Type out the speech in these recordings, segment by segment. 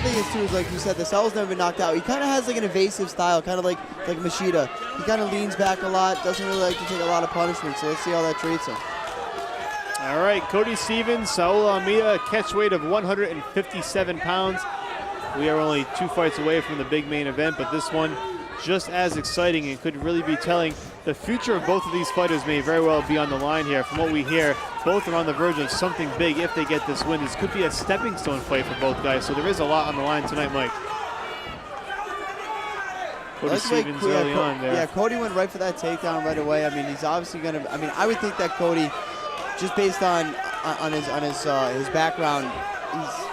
thing is too is like you said, the Saul's never been knocked out. He kind of has like an evasive style, kind of like Machida. He kind of leans back a lot, doesn't really like to take a lot of punishment. So let's see how that treats him. All right, Cody Stevens, Saul Almeida, catch weight of 157 pounds. We are only 2 fights away from the big main event, but this one just as exciting and could really be telling. The future of both of these fighters may very well be on the line here. From what we hear, both are on the verge of something big if they get this win. This could be a stepping stone fight for both guys, so there is a lot on the line tonight, Mike. Cody Stevens early on there. Yeah, Cody went right for that takedown right away. I mean, he's obviously going to, I mean, I would think that Cody, just based on his background, he's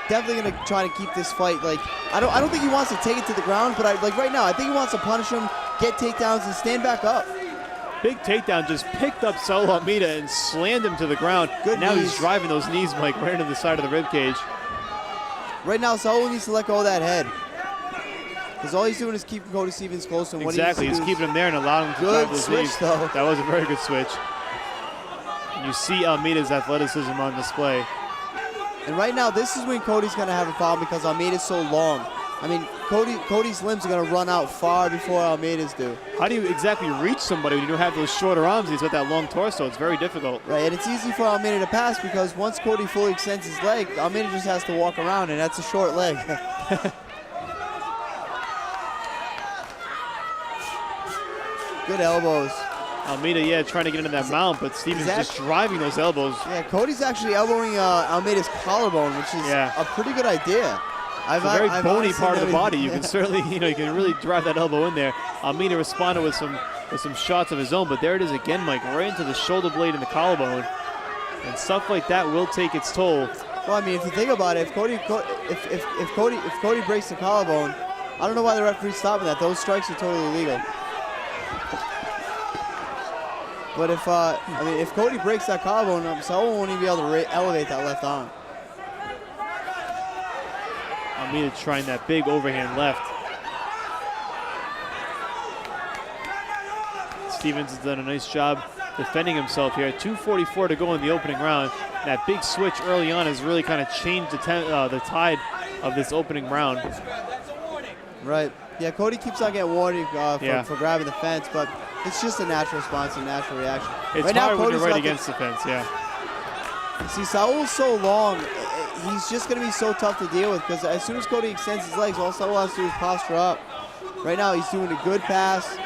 definitely going to try to keep this fight. Like, I don't think he wants to take it to the ground, but like right now, I think he wants to punish him, get takedowns, and stand back up. Big takedown, just picked up Saul Almeida and slammed him to the ground. Good now knees. He's driving those knees, Mike, right into the side of the rib cage. Right now, Saul needs to let go of that head, because all he's doing is keeping Cody Stevens close. And exactly, he's keeping him there and allowing him to drive those knees. Though. That was a very good switch. And you see Almeida's athleticism on display. And right now, this is when Cody's going to have a problem because Almeida's so long. I mean, Cody's limbs are going to run out far before Almeida's do. How do you exactly reach somebody when you don't have those shorter arms? He's got that long torso. It's very difficult. Right, and it's easy for Almeida to pass because once Cody fully extends his leg, Almeida just has to walk around, and that's a short leg. Good elbows. Almeida, yeah, trying to get into that mount, but Stevens just driving those elbows. Yeah, Cody's actually elbowing Almeida's collarbone, which is a pretty good idea. It's a very bony part of the body. You can certainly, you can really drive that elbow in there. Almeida responded with some shots of his own, but there it is again, Mike, right into the shoulder blade and the collarbone. And stuff like that will take its toll. Well, I mean, if you think about it, if Cody breaks the collarbone, I don't know why the referee's stopping that. Those strikes are totally legal. But if Cody breaks that collarbone, Saul won't even be able to elevate that left arm. Almeida trying that big overhand left. Stevens has done a nice job defending himself here. 2:44 to go in the opening round. That big switch early on has really kind of changed the tide of this opening round. Right. Yeah, Cody keeps on getting warning for grabbing the fence, but it's just a natural response and natural reaction. It's right hard now, when you're right against the fence, yeah. See, Saul's so long, he's just going to be so tough to deal with because as soon as Cody extends his legs, all Saul has to do is posture up. Right now, he's doing a good pass.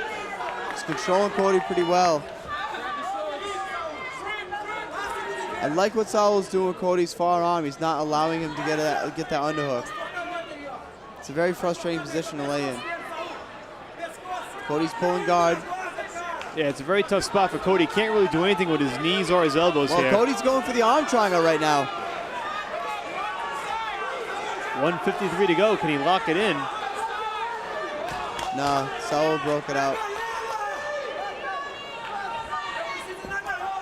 He's controlling Cody pretty well. I like what Saul's doing with Cody's far arm. He's not allowing him to get that underhook. It's a very frustrating position to lay in. Cody's pulling guard. Yeah, it's a very tough spot for Cody. Can't really do anything with his knees or his elbows here. Well, Cody's going for the arm triangle right now. 1:53 to go. Can he lock it in? No, Saul broke it out.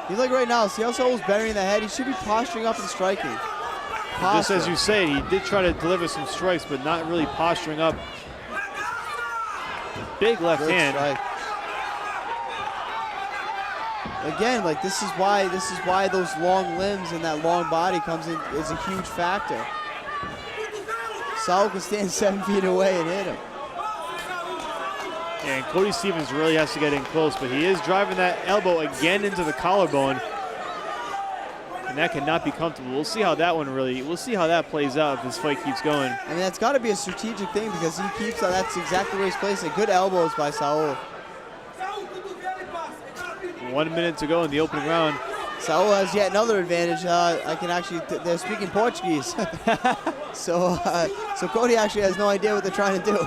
He's like right now, see how Saul's burying the head? He should be posturing up and striking. Just as you say, he did try to deliver some strikes, but not really posturing up. Big left hand. Strike. Again, like this is why those long limbs and that long body comes in is a huge factor. Saul can stand 7 feet away and hit him. And Cody Stevens really has to get in close, but he is driving that elbow again into the collarbone. And that cannot be comfortable. We'll see how that plays out if this fight keeps going. I mean, that's got to be a strategic thing because he keeps that's exactly where he's placing it. Good elbows by Saul. 1 minute to go in the opening round. Saul has yet another advantage. They're speaking Portuguese. So Cody actually has no idea what they're trying to do.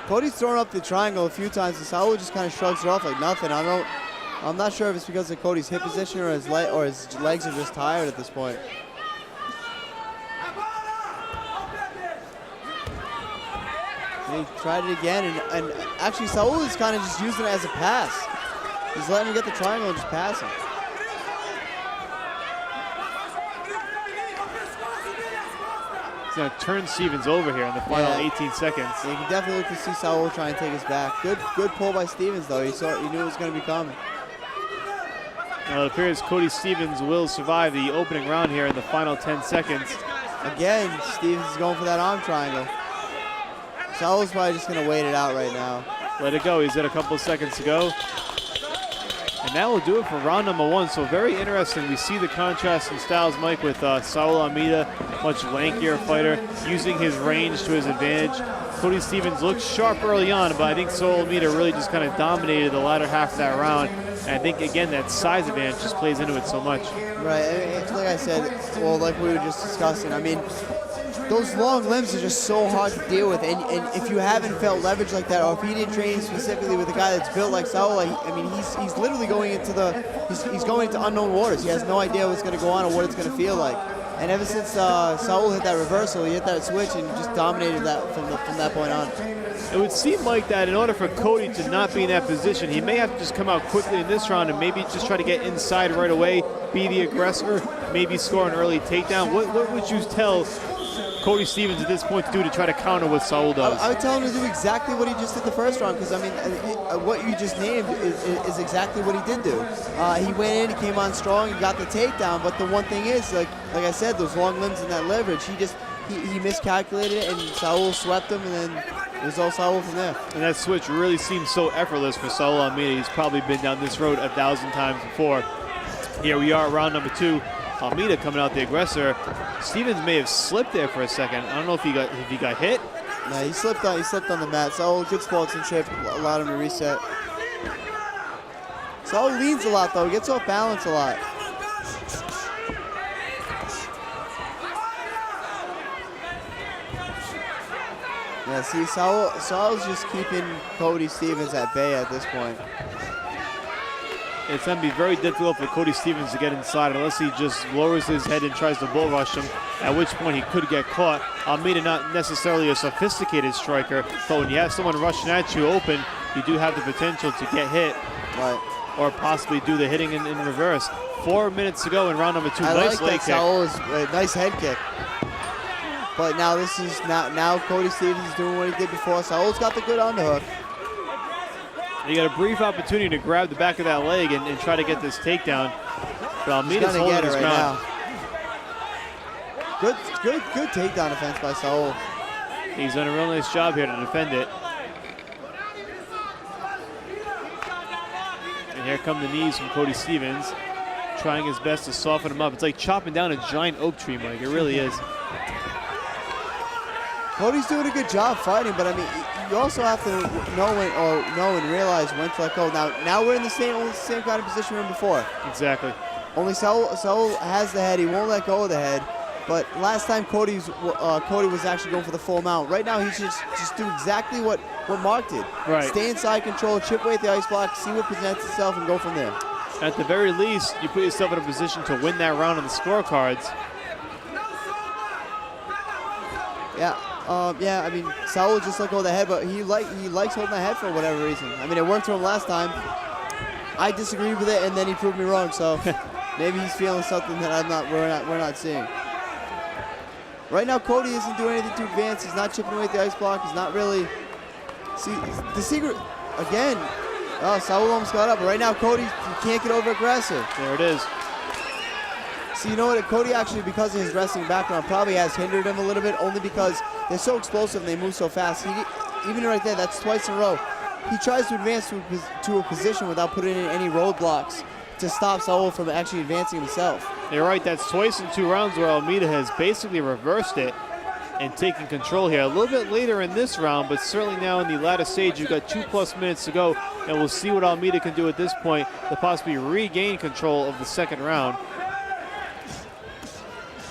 Cody's thrown up the triangle a few times, and Saul just kind of shrugs it off like nothing. I'm not sure if it's because of Cody's hip position or his legs are just tired at this point. And he tried it again, and actually Saul is kind of just using it as a pass. He's letting him get the triangle and just passing. He's going to turn Stevens over here in the final 18 seconds. Yeah, you can definitely look to see Saul try and take his back. Good pull by Stevens, though. He knew it was going to be coming. Well, it appears Cody Stevens will survive the opening round here in the final 10 seconds. Again, Stevens is going for that arm triangle. Saul's probably just going to wait it out right now. Let it go. He's got a couple of seconds to go. And that will do it for round number 1. So very interesting. We see the contrast in styles, Mike, with Saul Almeida, much lankier fighter, using his range to his advantage. Cody Stevens looked sharp early on, but I think Saul Almeida really just kind of dominated the latter half of that round. And I think, again, that size advantage just plays into it so much. Right. It's like I said, well, like we were just discussing, I mean, those long limbs are just so hard to deal with, and if you haven't felt leverage like that, or if he didn't train specifically with a guy that's built like Saul, I mean, he's literally going into he's going into unknown waters. He has no idea what's going to go on or what it's going to feel like. And ever since Saul hit that reversal, he hit that switch and just dominated that from that point on. It would seem like that in order for Cody to not be in that position, he may have to just come out quickly in this round and maybe just try to get inside right away, be the aggressor, maybe score an early takedown. What would you tell Cody Stevens at this point to do to try to counter what Saul does? I would tell him to do exactly what he just did the first round, because I mean, what you just named is exactly what he did do. He went in, he came on strong, he got the takedown, but the one thing is, like I said, those long limbs and that leverage, he miscalculated it, and Saul swept him, and then it was all Saul from there. And that switch really seems so effortless for Saul Almeida. He's probably been down this road 1,000 times before. Here we are, round number 2. Almeida coming out the aggressor. Stevens may have slipped there for a second. I don't know if he got hit. No, he slipped on the mat. Saul, good sportsmanship, allowed him to reset. Saul leans a lot though, he gets off balance a lot. Yeah, see, Saul's just keeping Cody Stevens at bay at this point. It's going to be very difficult for Cody Stevens to get inside unless he just lowers his head and tries to bull rush him, at which point he could get caught. Almeida not necessarily a sophisticated striker, but when you have someone rushing at you open, you do have the potential to get hit, right, or possibly do the hitting in reverse. 4 minutes to go in round number 2. Nice leg kick. Saul's nice head kick. But now now Cody Stevens is doing what he did before. Saul's got the good underhook. You got a brief opportunity to grab the back of that leg and try to get this takedown. But Almeida's holding his ground. Good takedown defense by Saul. He's done a real nice job here to defend it. And here come the knees from Cody Stevens, trying his best to soften him up. It's like chopping down a giant oak tree, Mike. It really is. Cody's doing a good job fighting, but I mean, you also have to know and realize when to let go. Now we're in the same kind of position we were before. Exactly. Only Saul has the head. He won't let go of the head. But last time Cody was actually going for the full mount. Right now he's just do exactly what Mark did. Right. Stay inside control, chip away at the ice block, see what presents itself, and go from there. At the very least, you put yourself in a position to win that round on the scorecards. Yeah. I mean, Saul just let go of the head, but he likes holding the head for whatever reason. I mean, it worked for him last time. I disagreed with it, and then he proved me wrong. So maybe he's feeling something that we're not seeing. Right now, Cody isn't doing anything to advance. He's not chipping away at the ice block. He's not really. See, the secret again. Oh, Saul almost got up, but right now Cody can't get over aggressive. There it is. So you know what, Cody actually, because of his wrestling background, probably has hindered him a little bit, only because they're so explosive and they move so fast. Even right there, that's twice in a row. He tries to advance to a position without putting in any roadblocks to stop Saul from actually advancing himself. You're right, that's twice in 2 rounds where Almeida has basically reversed it and taken control here. A little bit later in this round, but certainly now in the latter stage, you've got 2+ minutes to go, and we'll see what Almeida can do at this point to possibly regain control of the second round.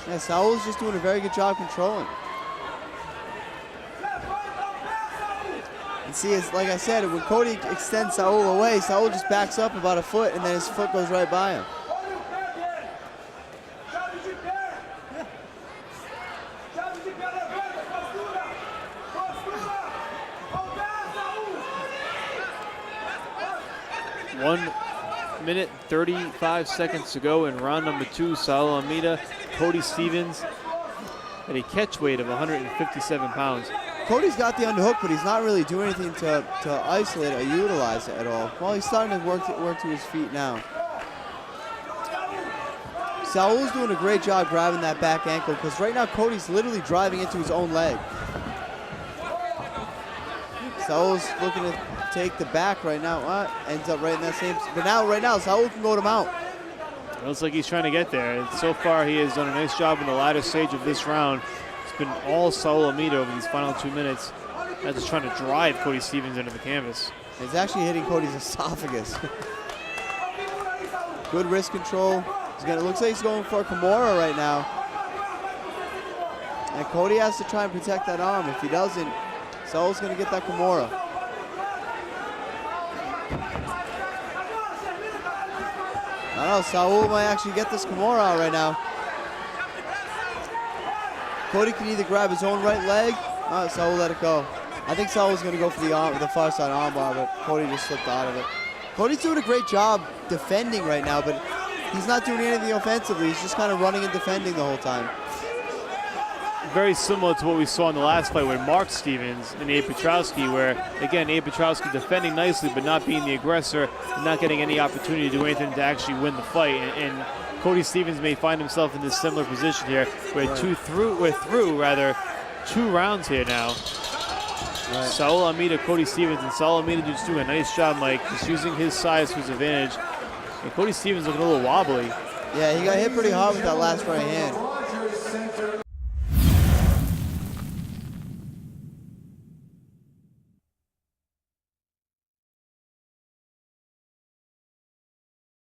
Yeah, Saul's just doing a very good job controlling. And see, like I said, when Cody extends Saul away, Saul just backs up about a foot, and then his foot goes right by him. One minute, 35 seconds to go in round number 2. Saul Almeida, Cody Stevens at a catch weight of 157 pounds. Cody's got the underhook, but he's not really doing anything to isolate or utilize it at all. Well, he's starting to work to his feet now. Saul's doing a great job grabbing that back ankle because right now Cody's literally driving into his own leg. Saul's looking to take the back right now. Ends up right in that same. But now, right now, Saul can go to mount. It looks like he's trying to get there. And so far, he has done a nice job in the latter stage of this round. It's been all Saul Almeida over these final 2 minutes. That's just trying to drive Cody Stevens into the canvas. It's actually hitting Cody's esophagus. Good wrist control. It looks like he's going for a Kimura right now. And Cody has to try and protect that arm. If he doesn't, Saul's going to get that Kimura. I don't know, Saul might actually get this Kimura out right now. Cody can either grab his own right leg. Saul let it go. I think Saul was going to go for the far side armbar, but Cody just slipped out of it. Cody's doing a great job defending right now, but he's not doing anything offensively. He's just kind of running and defending the whole time. Very similar to what we saw in the last fight with Mark Stevens and Abe Petrowski, where, again, Abe Petrowski defending nicely but not being the aggressor and not getting any opportunity to do anything to actually win the fight. And Cody Stevens may find himself in this similar position here, where we're through 2 rounds here now. Right. Saul Almeida, Cody Stevens, and Saul Almeida just doing a nice job, Mike, just using his size to his advantage. And Cody Stevens looking a little wobbly. Yeah, he got hit pretty hard with that last right hand.